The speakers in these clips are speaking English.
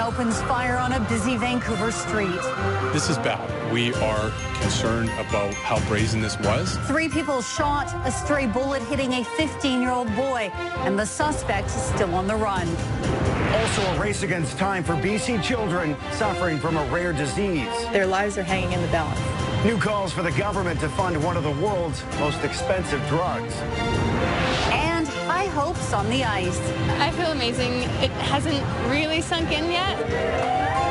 opens fire on a busy Vancouver street. This is bad. We are concerned about how brazen this was. 3 people shot, a stray bullet hitting a 15-year-old boy, and the suspect is still on the run. Also a race against time for BC children suffering from a rare disease. Their lives are hanging in the balance. New calls for the government to fund one of the world's most expensive drugs. And high hopes on the ice. I feel amazing. It hasn't really sunk in yet.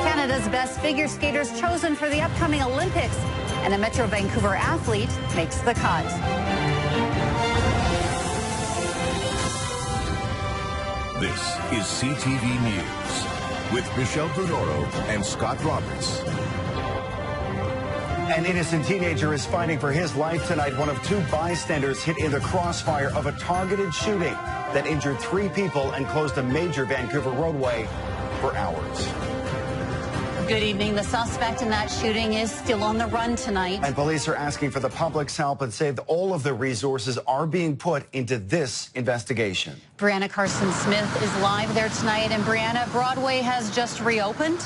Canada's best figure skaters chosen for the upcoming Olympics, and a Metro Vancouver athlete makes the cut. This is CTV News with Michelle Bernoro and Scott Roberts. An innocent teenager is fighting for his life tonight. One of 2 bystanders hit in the crossfire of a targeted shooting that injured 3 people and closed a major Vancouver roadway for hours. Good evening. The suspect in that shooting is still on the run tonight. And police are asking for the public's help and say that all of the resources are being put into this investigation. Brianna Carson-Smith is live there tonight. And Brianna, Broadway has just reopened.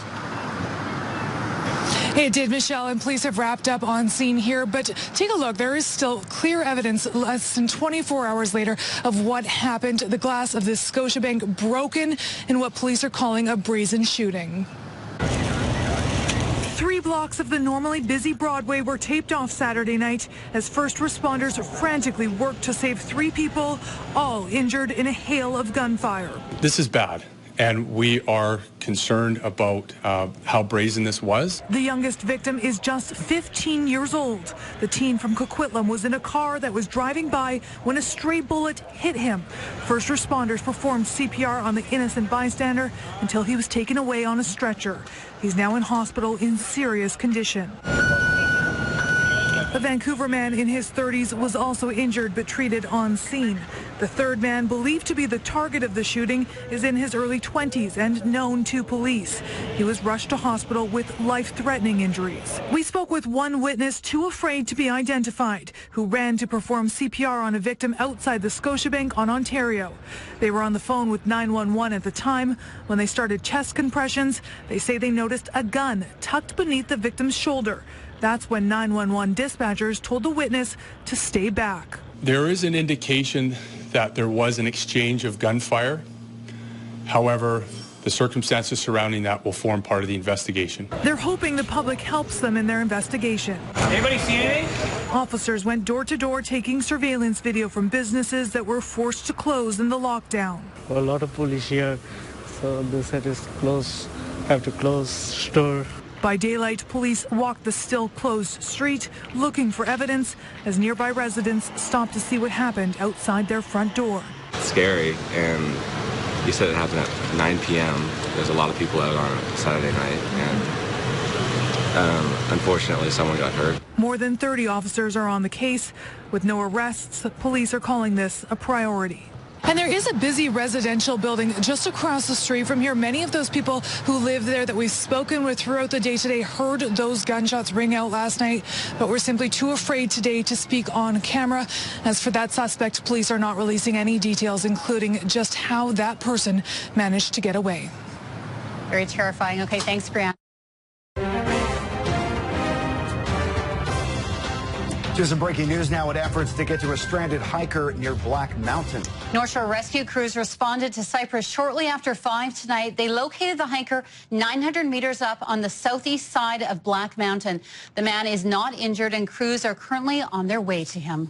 It did, Michelle, and police have wrapped up on scene here. But take a look. There is still clear evidence less than 24 hours later of what happened. The glass of this Scotiabank broken in what police are calling a brazen shooting. 3 blocks of the normally busy Broadway were taped off Saturday night as first responders frantically worked to save 3 people, all injured in a hail of gunfire. This is bad, and we are concerned about how brazen this was. The youngest victim is just 15 years old. The teen from Coquitlam was in a car that was driving by when a stray bullet hit him. First responders performed CPR on the innocent bystander until he was taken away on a stretcher. He's now in hospital in serious condition. A Vancouver man in his 30s was also injured but treated on scene. The third man, believed to be the target of the shooting, is in his early 20s and known to police. He was rushed to hospital with life-threatening injuries. We spoke with one witness too afraid to be identified, who ran to perform CPR on a victim outside the Scotiabank on Ontario. They were on the phone with 911 at the time. When they started chest compressions, they say they noticed a gun tucked beneath the victim's shoulder. That's when 911 dispatchers told the witness to stay back. There is an indication that there was an exchange of gunfire. However, the circumstances surrounding that will form part of the investigation. They're hoping the public helps them in their investigation. Anybody see anything? Officers went door to door taking surveillance video from businesses that were forced to close in the lockdown. A lot of police here, so they said it's closed, have to close store. By daylight, police walked the still closed street looking for evidence as nearby residents stopped to see what happened outside their front door. It's scary, and you said it happened at 9 p.m. There's a lot of people out on a Saturday night, and unfortunately someone got hurt. More than 30 officers are on the case. With no arrests, police are calling this a priority. And there is a busy residential building just across the street from here. Many of those people who live there that we've spoken with throughout the day today heard those gunshots ring out last night, but were simply too afraid today to speak on camera. As for that suspect, police are not releasing any details, including just how that person managed to get away. Very terrifying. Okay, thanks, Brianna. To some breaking news now, with efforts to get to a stranded hiker near Black Mountain. North Shore rescue crews responded to Cypress shortly after 5 tonight. They located the hiker 900 meters up on the southeast side of Black Mountain. The man is not injured, and crews are currently on their way to him.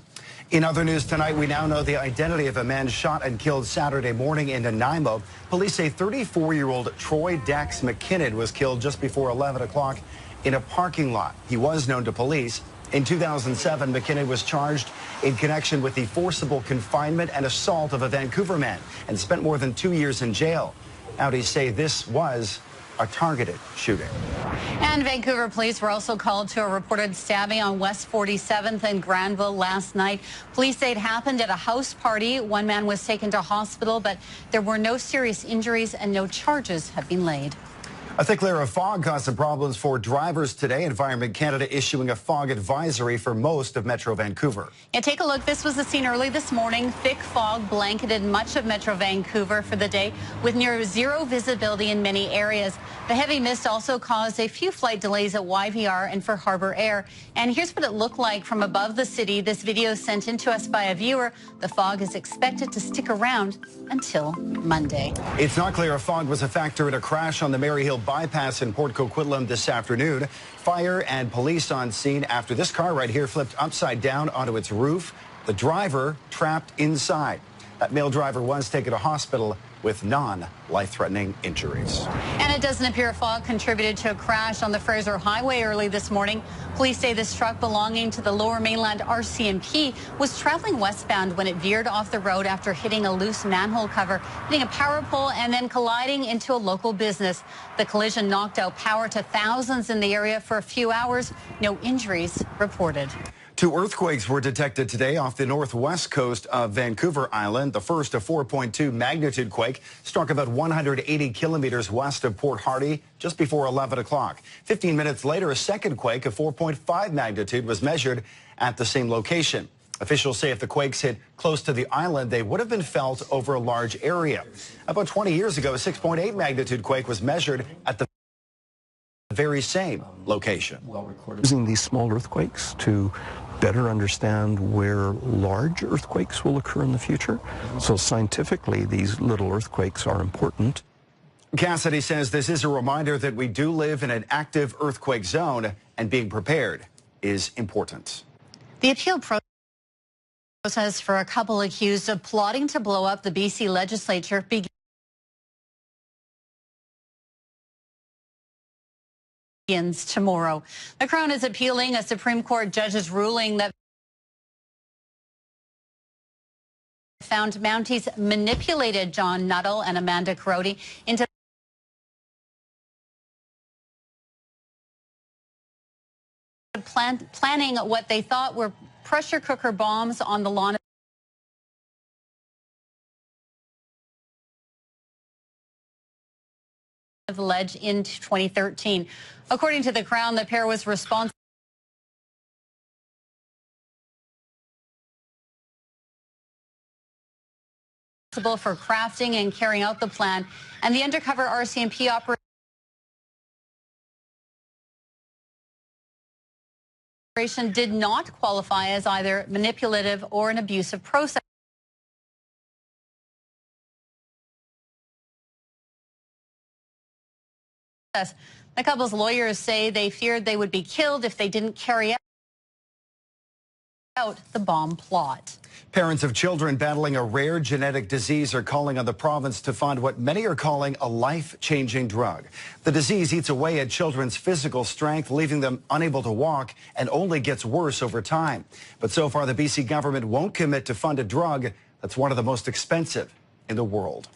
In other news tonight, we now know the identity of a man shot and killed Saturday morning in Nanaimo. Police say 34-year-old Troy Dax McKinnon was killed just before 11 o'clock in a parking lot. He was known to police. In 2007, McKinnon was charged in connection with the forcible confinement and assault of a Vancouver man and spent more than 2 years in jail. Audis say this was a targeted shooting. And Vancouver police were also called to a reported stabbing on West 47th and Granville last night. Police say it happened at a house party. One man was taken to hospital, but there were no serious injuries and no charges have been laid. A thick layer of fog caused some problems for drivers today. Environment Canada issuing a fog advisory for most of Metro Vancouver. Yeah, take a look. This was the scene early this morning. Thick fog blanketed much of Metro Vancouver for the day with near zero visibility in many areas. The heavy mist also caused a few flight delays at YVR and for Harbour Air. And here's what it looked like from above the city. This video sent in to us by a viewer. The fog is expected to stick around until Monday. It's not clear if fog was a factor in a crash on the Maryhill bypass in Port Coquitlam this afternoon. Fire and police on scene after this car right here flipped upside down onto its roof. The driver trapped inside. That male driver was taken to hospital with non-life-threatening injuries. And it doesn't appear fog contributed to a crash on the Fraser Highway early this morning. Police say this truck belonging to the Lower Mainland RCMP was traveling westbound when it veered off the road after hitting a loose manhole cover, hitting a power pole and then colliding into a local business. The collision knocked out power to thousands in the area for a few hours. No injuries reported. 2 earthquakes were detected today off the northwest coast of Vancouver Island. The first, a 4.2 magnitude quake, struck about 180 kilometers west of Port Hardy just before 11 o'clock. 15 minutes later, a second quake of 4.5 magnitude was measured at the same location. Officials say if the quakes hit close to the island, they would have been felt over a large area. About 20 years ago, a 6.8 magnitude quake was measured at the very same location. Using these small earthquakes to better understand where large earthquakes will occur in the future. So scientifically, these little earthquakes are important. Cassidy says this is a reminder that we do live in an active earthquake zone and being prepared is important. The appeal process for a couple accused of plotting to blow up the BC legislature begins tomorrow. The Crown is appealing a Supreme Court judge's ruling that found Mounties manipulated John Nuttall and Amanda Carodi into planning what they thought were pressure cooker bombs on the lawn of the ledge in 2013. According to the Crown, the pair was responsible for crafting and carrying out the plan, and the undercover RCMP operation did not qualify as either manipulative or an abusive process. The couple's lawyers say they feared they would be killed if they didn't carry out the bomb plot. Parents of children battling a rare genetic disease are calling on the province to fund what many are calling a life-changing drug. The disease eats away at children's physical strength, leaving them unable to walk, and only gets worse over time. But so far, the BC government won't commit to fund a drug that's one of the most expensive in the world.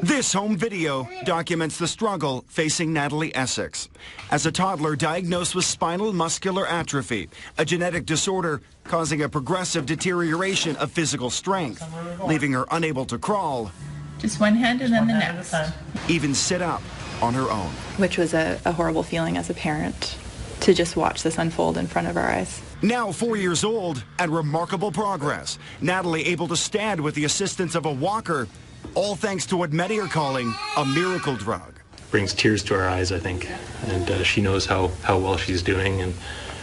This home video documents the struggle facing Natalie Essex. As a toddler diagnosed with spinal muscular atrophy, a genetic disorder causing a progressive deterioration of physical strength, leaving her unable to crawl. Just one hand and then the next. Even sit up on her own. Which was a horrible feeling as a parent to just watch this unfold in front of our eyes. Now 4 years old and remarkable progress. Natalie able to stand with the assistance of a walker, all thanks to what many are calling a miracle drug. Brings tears to our eyes, I think, and she knows how well she's doing, and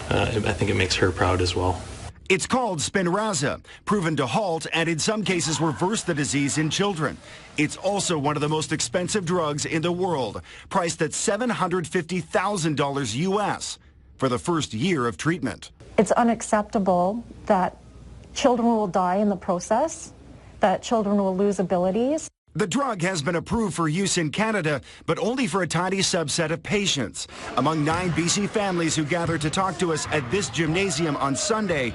I think it makes her proud as well. It's called Spinraza, proven to halt and in some cases reverse the disease in children. It's also one of the most expensive drugs in the world, priced at $750,000 US for the first year of treatment. It's unacceptable that children will die in the process, that children will lose abilities. The drug has been approved for use in Canada, but only for a tiny subset of patients. Among 9 BC families who gathered to talk to us at this gymnasium on Sunday,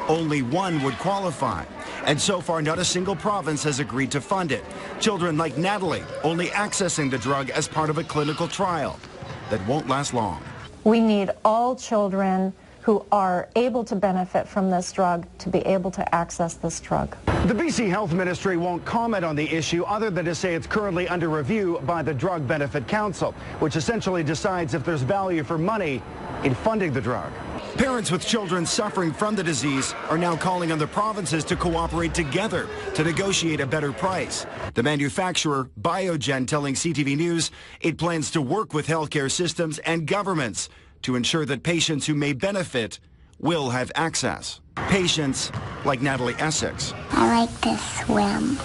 only 1 would qualify. And so far, not a single province has agreed to fund it. Children like Natalie only accessing the drug as part of a clinical trial that won't last long. We need all children who are able to benefit from this drug to be able to access this drug. The BC Health Ministry won't comment on the issue other than to say it's currently under review by the Drug Benefit Council, which essentially decides if there's value for money in funding the drug. Parents with children suffering from the disease are now calling on the provinces to cooperate together to negotiate a better price. The manufacturer, Biogen, telling CTV News it plans to work with healthcare systems and governments to ensure that patients who may benefit will have access. Patients like Natalie Essex. I like to swim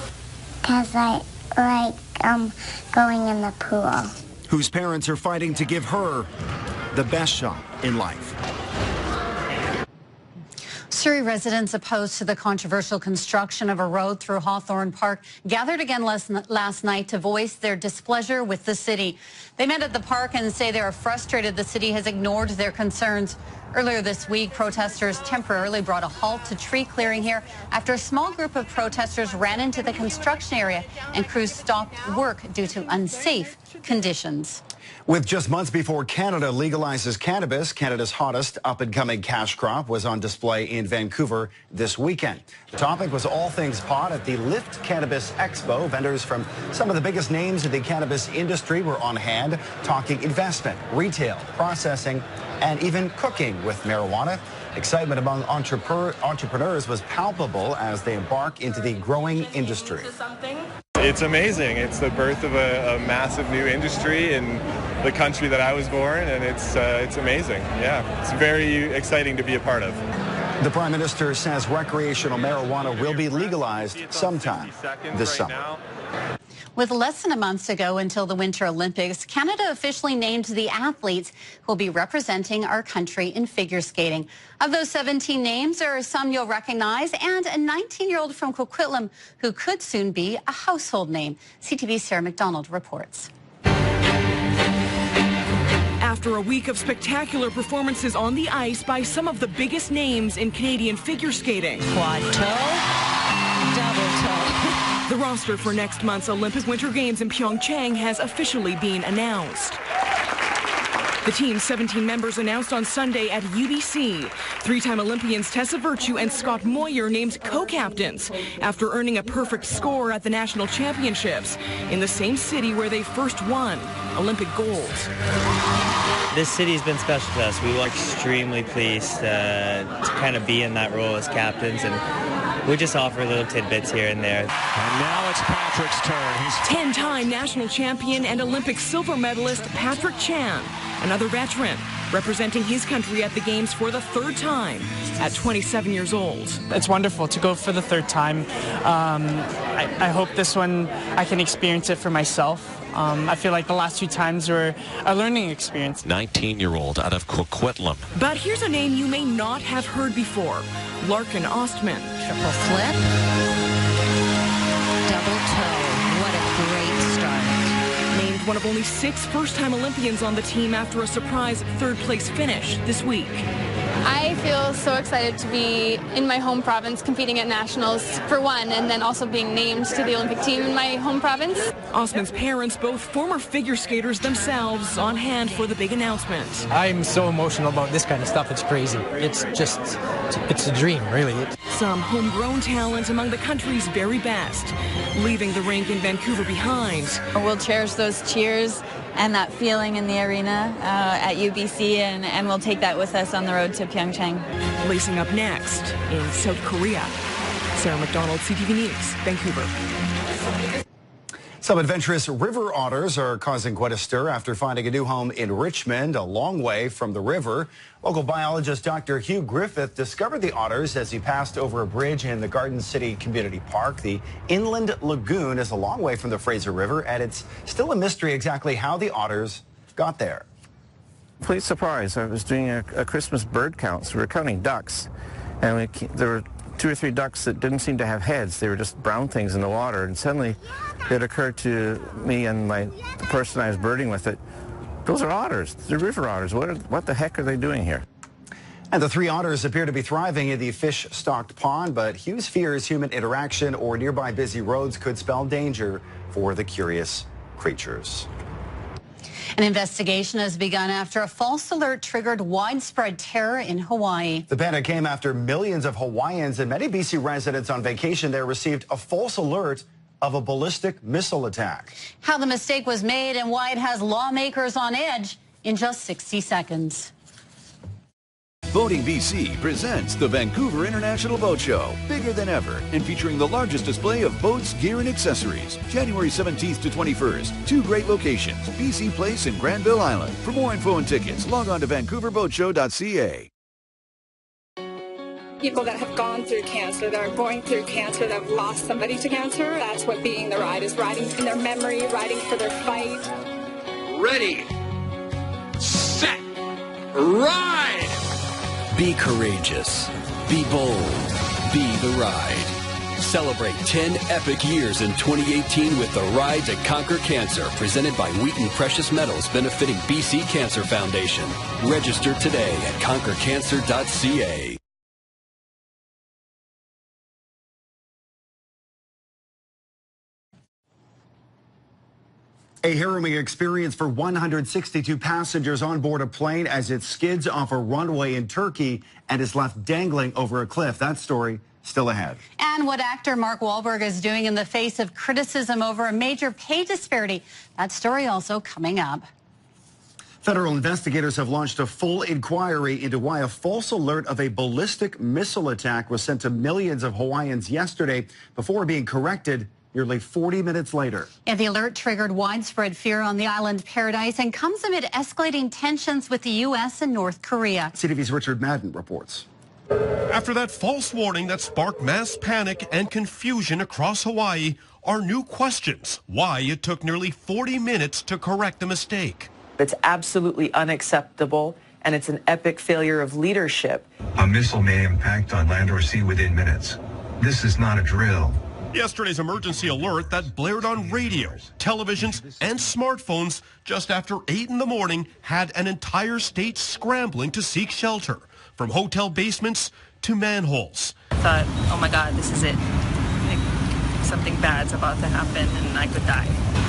because I like going in the pool. Whose parents are fighting to give her the best shot in life. Surrey residents opposed to the controversial construction of a road through Hawthorne Park gathered again last night to voice their displeasure with the city. They met at the park and say they are frustrated the city has ignored their concerns. Earlier this week, protesters temporarily brought a halt to tree clearing here after a small group of protesters ran into the construction area and crews stopped work due to unsafe conditions. With just months before Canada legalizes cannabis, Canada's hottest up-and-coming cash crop was on display in Vancouver this weekend. The topic was all things pot at the Lift Cannabis Expo. Vendors from some of the biggest names in the cannabis industry were on hand, talking investment, retail, processing, and even cooking with marijuana. Excitement among entrepreneurs was palpable as they embark into the growing industry. It's amazing. It's the birth of a massive new industry in the country that I was born, and it's amazing. Yeah, it's very exciting to be a part of. The Prime Minister says recreational marijuana will be legalized sometime this summer. With less than a month to go until the Winter Olympics, Canada officially named the athletes who will be representing our country in figure skating. Of those 17 names, there are some you'll recognize and a 19-year-old from Coquitlam who could soon be a household name. CTV's Sarah McDonald reports. After a week of spectacular performances on the ice by some of the biggest names in Canadian figure skating. Quad toe, double toe. The roster for next month's Olympic Winter Games in Pyeongchang has officially been announced. The team's 17 members announced on Sunday at UBC. Three-time Olympians Tessa Virtue and Scott Moyer named co-captains after earning a perfect score at the national championships in the same city where they first won Olympic gold. This city has been special to us. We were extremely pleased to kind of be in that role as captains, and we just offer little tidbits here and there. And now it's Patrick's turn. 10-time national champion and Olympic silver medalist Patrick Chan, another veteran, representing his country at the Games for the third time at 27 years old. It's wonderful to go for the third time. I hope this one I can experience it for myself. I feel like the last two times were a learning experience. 19-year-old out of Coquitlam. But here's a name you may not have heard before, Larkin Ostman. Triple flip, double toe. What a great start. Named one of only 6 first-time Olympians on the team after a surprise third-place finish this week. I feel so excited to be in my home province competing at nationals for one, and then also being named to the Olympic team in my home province. Ostman's parents, both former figure skaters themselves, on hand for the big announcement. I'm so emotional about this kind of stuff. It's crazy. It's a dream, really. Some homegrown talent among the country's very best, leaving the rink in Vancouver behind. We'll cherish those cheers and that feeling in the arena at UBC, and we'll take that with us on the road to Pyeongchang. Lacing up next in South Korea. Sarah McDonald, CTV News, Vancouver. Some adventurous river otters are causing quite a stir after finding a new home in Richmond, a long way from the river. Local biologist Dr. Hugh Griffith discovered the otters as he passed over a bridge in the Garden City Community Park. The inland lagoon is a long way from the Fraser River, and it's still a mystery exactly how the otters got there. Complete surprise. I was doing a Christmas bird count, so we were counting ducks, and there were 2 or 3 ducks that didn't seem to have heads. They were just brown things in the water, and suddenly it occurred to me and the person I was birding with it, those are otters. They're river otters. What the heck are they doing here? And the 3 otters appear to be thriving in the fish-stocked pond, but Hughes fears human interaction or nearby busy roads could spell danger for the curious creatures. An investigation has begun after a false alert triggered widespread terror in Hawaii. The panic came after millions of Hawaiians and many BC residents on vacation there received a false alert of a ballistic missile attack. How the mistake was made and why it has lawmakers on edge in just 60 seconds. Boating BC presents the Vancouver International Boat Show, bigger than ever and featuring the largest display of boats, gear, and accessories. January 17th to 21st, 2 great locations, BC Place and Granville Island. For more info and tickets, log on to vancouverboatshow.ca. People that have gone through cancer, that are going through cancer, that have lost somebody to cancer, that's what being the ride is, riding in their memory, riding for their fight. Ready, set, ride! Be courageous. Be bold. Be the ride. Celebrate 10 epic years in 2018 with the Ride to Conquer Cancer, presented by Wheaton Precious Metals, benefiting BC Cancer Foundation. Register today at conquercancer.ca. A harrowing experience for 162 passengers on board a plane as it skids off a runway in Turkey and is left dangling over a cliff. That story still ahead. And what actor Mark Wahlberg is doing in the face of criticism over a major pay disparity. That story also coming up. Federal investigators have launched a full inquiry into why a false alert of a ballistic missile attack was sent to millions of Hawaiians yesterday before being corrected nearly 40 minutes later. And the alert triggered widespread fear on the island paradise and comes amid escalating tensions with the U.S. and North Korea. CTV's Richard Madden reports. After that false warning that sparked mass panic and confusion across Hawaii are new questions. Why it took nearly 40 minutes to correct the mistake. It's absolutely unacceptable, and it's an epic failure of leadership. A missile may impact on land or sea within minutes. This is not a drill. Yesterday's emergency alert that blared on radio, televisions, and smartphones just after 8 in the morning had an entire state scrambling to seek shelter, from hotel basements to manholes. I thought, oh my God, this is it. Like, something bad's about to happen and I could die.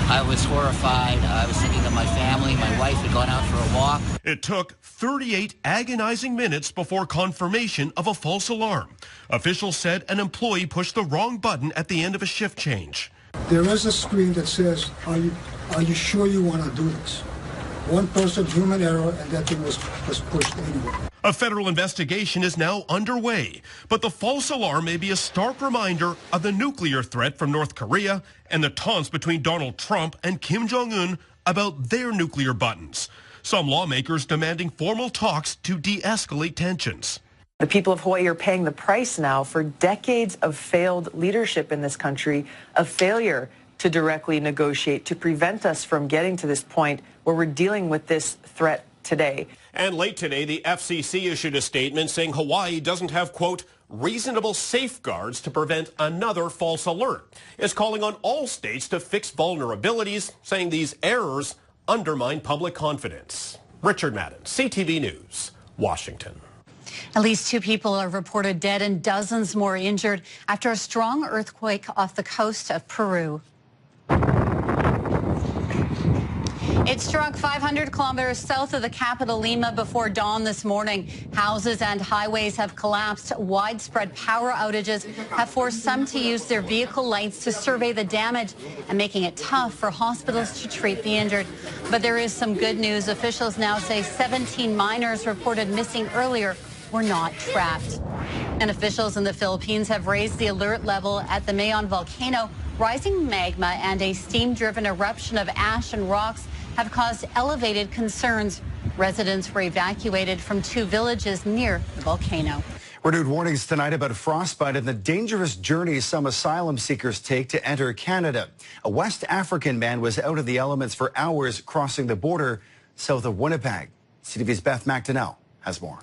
I was horrified. I was thinking of my family. My wife had gone out for a walk. It took 38 agonizing minutes before confirmation of a false alarm. Officials said an employee pushed the wrong button at the end of a shift change. There is a screen that says, are you sure you want to do this? One person, human error, and that thing was pushed anyway. A federal investigation is now underway, but the false alarm may be a stark reminder of the nuclear threat from North Korea and the taunts between Donald Trump and Kim Jong-un about their nuclear buttons. Some lawmakers demanding formal talks to de-escalate tensions. The people of Hawaii are paying the price now for decades of failed leadership in this country, of failure to directly negotiate to prevent us from getting to this point where we're dealing with this threat today. And late today, the FCC issued a statement saying Hawaii doesn't have, quote, reasonable safeguards to prevent another false alert. It's calling on all states to fix vulnerabilities, saying these errors undermine public confidence. Richard Madden, CTV News, Washington. At least 2 people are reported dead and dozens more injured after a strong earthquake off the coast of Peru. It struck 500 kilometers south of the capital, Lima, before dawn this morning. Houses and highways have collapsed. Widespread power outages have forced some to use their vehicle lights to survey the damage and making it tough for hospitals to treat the injured. But there is some good news. Officials now say 17 miners reported missing earlier were not trapped. And officials in the Philippines have raised the alert level at the Mayon volcano. Rising magma and a steam-driven eruption of ash and rocks have caused elevated concerns. Residents were evacuated from 2 villages near the volcano. Renewed warnings tonight about frostbite and the dangerous journey some asylum seekers take to enter Canada. A West African man was out of the elements for hours crossing the border south of Winnipeg. CTV's Beth McDonnell has more.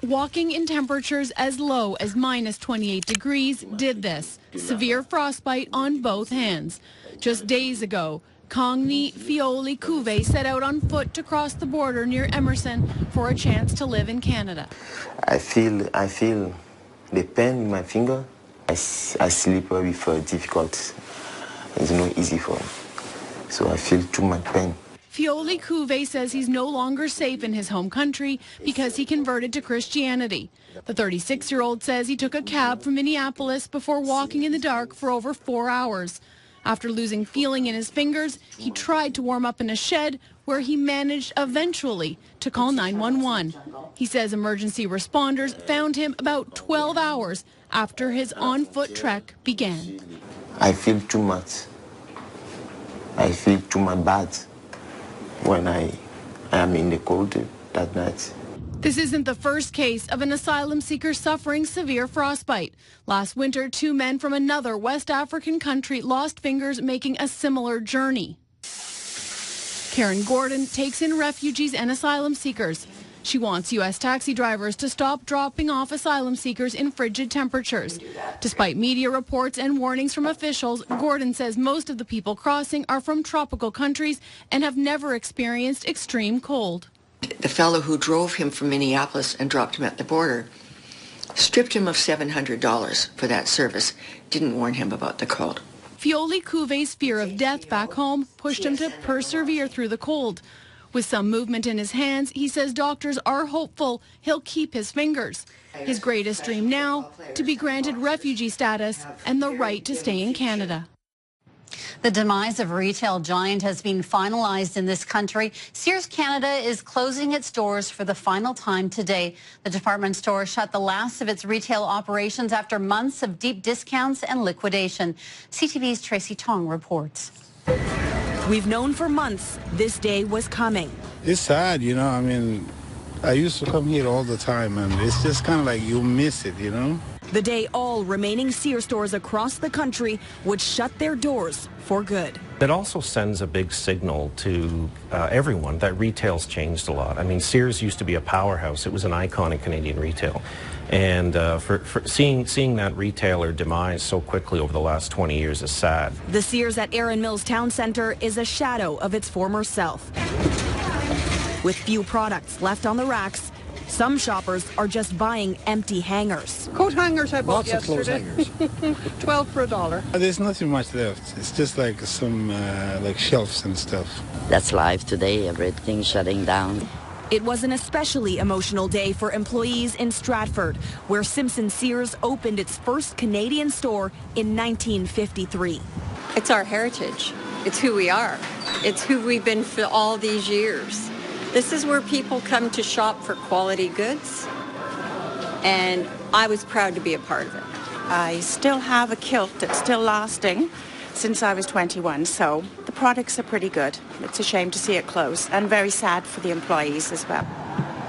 Walking in temperatures as low as minus 28 degrees did this. Severe frostbite on both hands. Just days ago, Kongni Fioli Kuve set out on foot to cross the border near Emerson for a chance to live in Canada. I feel the pain in my finger. I sleep with difficult. It's not easy for me. So I feel too much pain. Fioli Couve says he's no longer safe in his home country because he converted to Christianity. The 36-year-old says he took a cab from Minneapolis before walking in the dark for over 4 hours. After losing feeling in his fingers, he tried to warm up in a shed where he managed eventually to call 911. He says emergency responders found him about 12 hours after his on-foot trek began. I feel too much. I feel too much bad when I am in the cold that night. This isn't the first case of an asylum seeker suffering severe frostbite. Last winter, 2 men from another West African country lost fingers making a similar journey. Karen Gordon takes in refugees and asylum seekers. She wants U.S. taxi drivers to stop dropping off asylum seekers in frigid temperatures. Despite media reports and warnings from officials, Gordon says most of the people crossing are from tropical countries and have never experienced extreme cold. The fellow who drove him from Minneapolis and dropped him at the border stripped him of $700 for that service, didn't warn him about the cold. Fioli Couve's fear of death back home pushed him to persevere through the cold. With some movement in his hands, he says doctors are hopeful he'll keep his fingers. His greatest dream now, to be granted refugee status and the right to stay in Canada. The demise of retail giant has been finalized in this country. Sears Canada is closing its doors for the final time today. The department store shut the last of its retail operations after months of deep discounts and liquidation. CTV's Tracy Tong reports. We've known for months this day was coming. It's sad, you know. I mean, I used to come here all the time, and it's just kind of like you miss it, you know. The day all remaining Sears stores across the country would shut their doors for good. It also sends a big signal to everyone that retail's changed a lot. I mean, Sears used to be a powerhouse. It was an icon in Canadian retail. And for seeing that retailer demise so quickly over the last 20 years is sad. The Sears at Erin Mills Town Centre is a shadow of its former self. With few products left on the racks, some shoppers are just buying empty hangers. Coat hangers I bought yesterday. Lots of clothes hangers. 12 for $1. There's nothing much left. It's just like some like shelves and stuff. That's life today. Everything's shutting down. It was an especially emotional day for employees in Stratford, where Simpson Sears opened its first Canadian store in 1953. It's our heritage. It's who we are. It's who we've been for all these years. This is where people come to shop for quality goods, and I was proud to be a part of it. I still have a kilt that's still lasting since I was 21, so the products are pretty good. It's a shame to see it close, and very sad for the employees as well.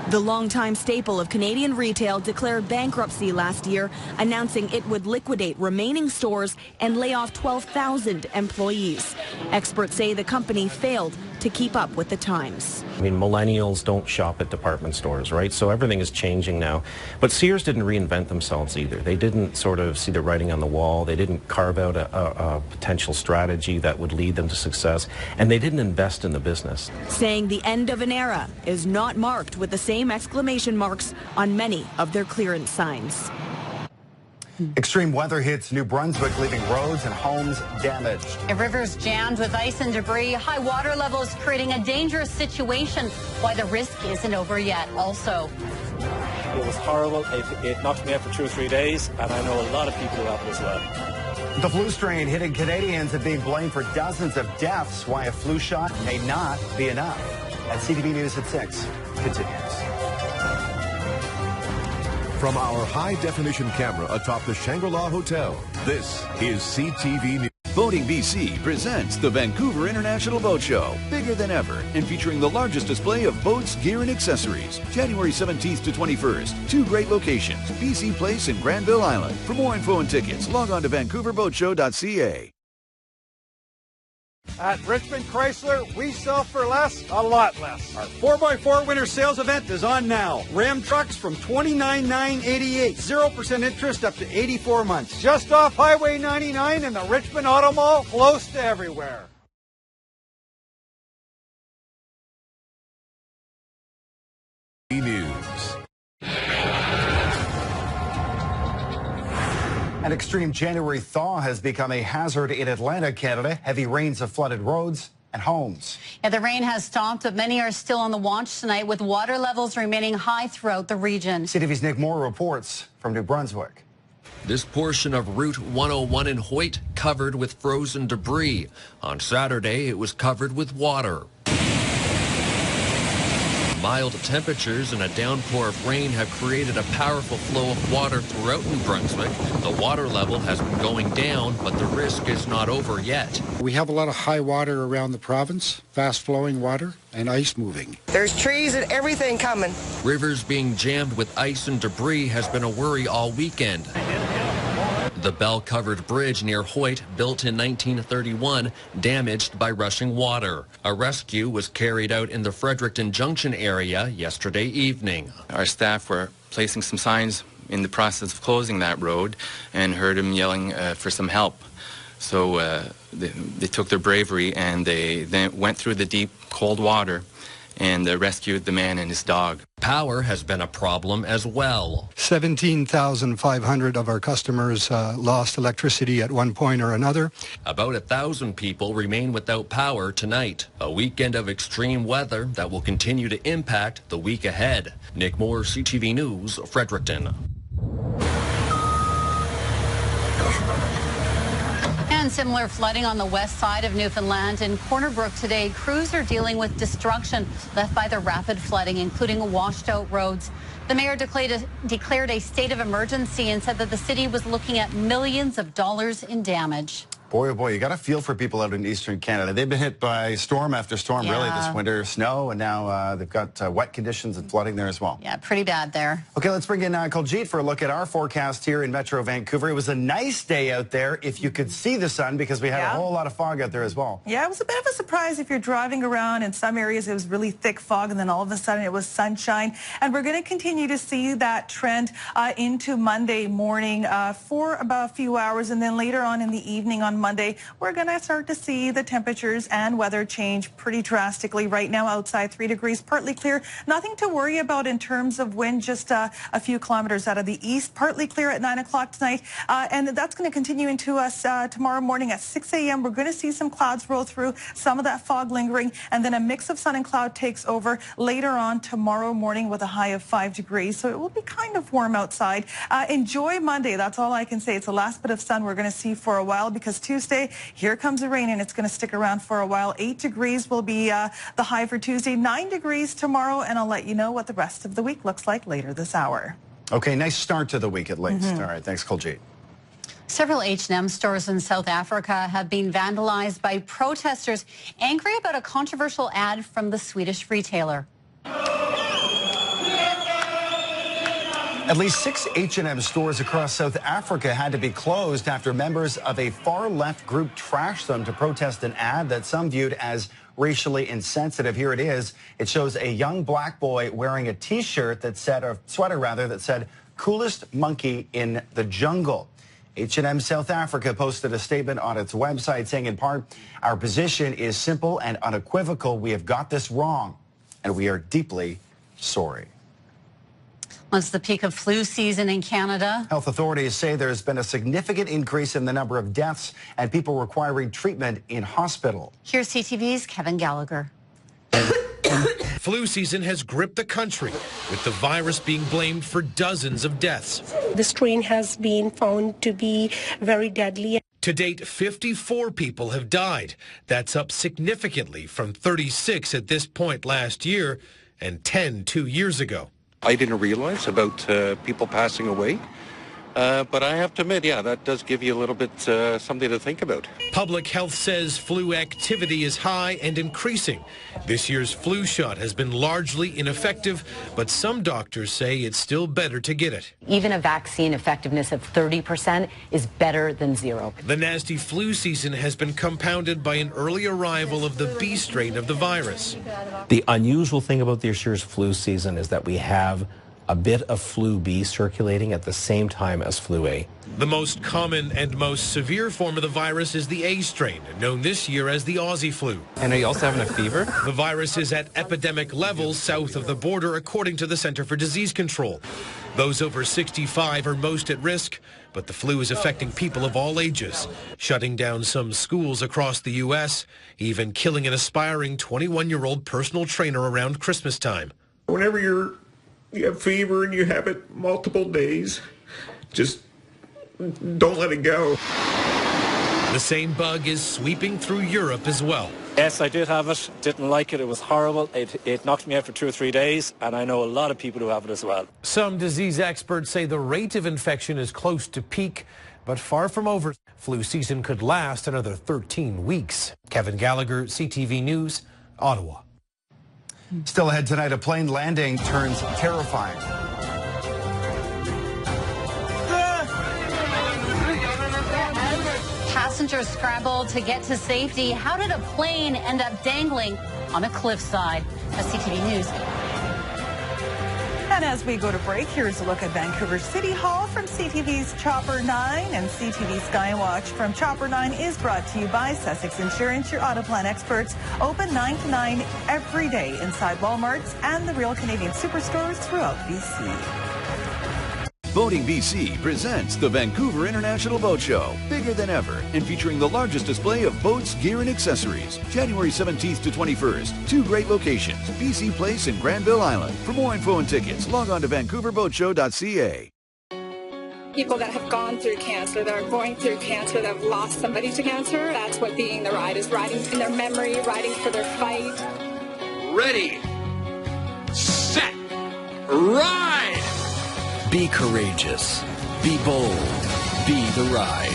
The longtime staple of Canadian retail declared bankruptcy last year, announcing it would liquidate remaining stores and lay off 12,000 employees. Experts say the company failed to keep up with the times. I mean, millennials don't shop at department stores, right? So everything is changing now. But Sears didn't reinvent themselves either. They didn't sort of see the writing on the wall. They didn't carve out a potential strategy that would lead them to success. And they didn't invest in the business. Saying the end of an era is not marked with the same exclamation marks on many of their clearance signs. Extreme weather hits New Brunswick, leaving roads and homes damaged. Rivers jammed with ice and debris. High water levels creating a dangerous situation. Why the risk isn't over yet. Also, it was horrible. It knocked me out for 2 or 3 days, and I know a lot of people who have it as well. The flu strain hitting Canadians and being blamed for dozens of deaths. Why a flu shot may not be enough. At CTV News at 6 continues. From our high-definition camera atop the Shangri-La Hotel, this is CTV News. Boating BC presents the Vancouver International Boat Show, bigger than ever and featuring the largest display of boats, gear, and accessories. January 17th to 21st, 2 great locations, BC Place and Granville Island. For more info and tickets, log on to vancouverboatshow.ca. At Richmond Chrysler, we sell for less, a lot less. Our 4x4 winter sales event is on now. Ram trucks from $29,988. 0% interest up to 84 months. Just off Highway 99 in the Richmond Auto Mall, close to everywhere. News. An extreme January thaw has become a hazard in Atlantic, Canada. Heavy rains have flooded roads and homes. Yeah, the rain has stopped, but many are still on the watch tonight, with water levels remaining high throughout the region. CTV's Nick Moore reports from New Brunswick. This portion of Route 101 in Hoyt covered with frozen debris. On Saturday, it was covered with water. Mild temperatures and a downpour of rain have created a powerful flow of water throughout New Brunswick. The water level has been going down, but the risk is not over yet. We have a lot of high water around the province, fast-flowing water and ice moving. There's trees and everything coming. Rivers being jammed with ice and debris has been a worry all weekend. The bell-covered bridge near Hoyt, built in 1931, damaged by rushing water. A rescue was carried out in the Fredericton Junction area yesterday evening. Our staff were placing some signs in the process of closing that road and heard him yelling for some help. So they took their bravery and they then went through the deep, cold water and rescued the man and his dog. Power has been a problem as well. 17,500 of our customers lost electricity at one point or another. About 1,000 people remain without power tonight. A weekend of extreme weather that will continue to impact the week ahead. Nick Moore, CTV News, Fredericton. And similar flooding on the west side of Newfoundland. In Corner Brook today, crews are dealing with destruction left by the rapid flooding, including washed out roads. The mayor declared a state of emergency and said that the city was looking at millions of dollars in damage. Boy, oh boy, you got to feel for people out in eastern Canada. They've been hit by storm after storm, really, this winter. Snow, and now they've got wet conditions and flooding there as well. Yeah, pretty bad there. Okay, let's bring in Kuljit for a look at our forecast here in Metro Vancouver. It was a nice day out there if you could see the sun, because we had a whole lot of fog out there as well. Yeah, it was a bit of a surprise if you're driving around. In some areas, it was really thick fog, and then all of a sudden it was sunshine. And we're going to continue to see that trend into Monday morning for about a few hours, and then later on in the evening on Monday, we're going to start to see the temperatures and weather change pretty drastically. Right now outside 3 degrees, partly clear. Nothing to worry about in terms of wind, just a few kilometers out of the east. Partly clear at 9 o'clock tonight, and that's going to continue into us tomorrow morning at 6 a.m. We're going to see some clouds roll through, some of that fog lingering, and then a mix of sun and cloud takes over later on tomorrow morning with a high of 5 degrees. So it will be kind of warm outside. Enjoy Monday. That's all I can say. It's the last bit of sun we're going to see for a while, because Tuesday, here comes the rain, and it's going to stick around for a while. 8 degrees will be the high for Tuesday, 9 degrees tomorrow, and I'll let you know what the rest of the week looks like later this hour. Okay, nice start to the week at least. All right, thanks, Kuljit. Several H&M stores in South Africa have been vandalized by protesters angry about a controversial ad from the Swedish retailer. At least 6 H&M stores across South Africa had to be closed after members of a far-left group trashed them to protest an ad that some viewed as racially insensitive. Here it is. It shows a young black boy wearing a T-shirt that said, or sweater rather, that said, "Coolest monkey in the jungle." H&M South Africa posted a statement on its website saying, in part, "Our position is simple and unequivocal. We have got this wrong, and we are deeply sorry." Well, it's the peak of flu season in Canada. Health authorities say there's been a significant increase in the number of deaths and people requiring treatment in hospital. Here's CTV's Kevin Gallagher. Flu season has gripped the country, with the virus being blamed for dozens of deaths. The strain has been found to be very deadly. To date, 54 people have died. That's up significantly from 36 at this point last year and 10 2 years ago. I didn't realize about people passing away. But I have to admit, yeah, that does give you a little bit something to think about. Public health says flu activity is high and increasing. This year's flu shot has been largely ineffective, but some doctors say it's still better to get it. Even a vaccine effectiveness of 30% is better than zero. The nasty flu season has been compounded by an early arrival of the B strain of the virus. The unusual thing about this year's flu season is that we have a bit of flu B circulating at the same time as flu A. The most common and most severe form of the virus is the A strain, known this year as the Aussie flu. And are you also having a fever? The virus is at epidemic levels south of the border, according to the Centre for Disease Control. Those over 65 are most at risk, but the flu is affecting people of all ages, shutting down some schools across the U.S., even killing an aspiring 21-year-old personal trainer around Christmas time. Whenever you have fever and you have it multiple days, just don't let it go. The same bug is sweeping through Europe as well. Yes, I did have it. Didn't like it. It was horrible. It knocked me out for 2 or 3 days, and I know a lot of people who have it as well. Some disease experts say the rate of infection is close to peak, but far from over. Flu season could last another 13 weeks. Kevin Gallagher, CTV News, Ottawa. Still ahead tonight, a plane landing turns terrifying. Passengers scrambled to get to safety. How did a plane end up dangling on a cliffside? That's CTV News. And as we go to break, here's a look at Vancouver City Hall from CTV's Chopper 9. And CTV Skywatch from Chopper 9 is brought to you by Sussex Insurance, your auto plan experts. Open 9 to 9 every day inside Walmarts and the Real Canadian Superstores throughout BC. Boating BC presents the Vancouver International Boat Show, bigger than ever and featuring the largest display of boats, gear, and accessories. January 17th to 21st, 2 great locations, BC Place and Granville Island. For more info and tickets, log on to vancouverboatshow.ca. People that have gone through cancer, that are going through cancer, that have lost somebody to cancer, that's what being the ride is, riding in their memory, riding for their fight. Ready, set, ride! Be courageous. Be bold. Be the ride.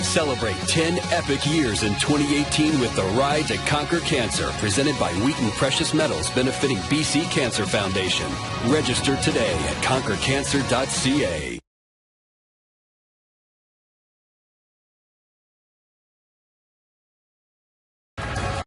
Celebrate 10 epic years in 2018 with the Ride to Conquer Cancer, presented by Wheaton Precious Metals, benefiting BC Cancer Foundation. Register today at conquercancer.ca.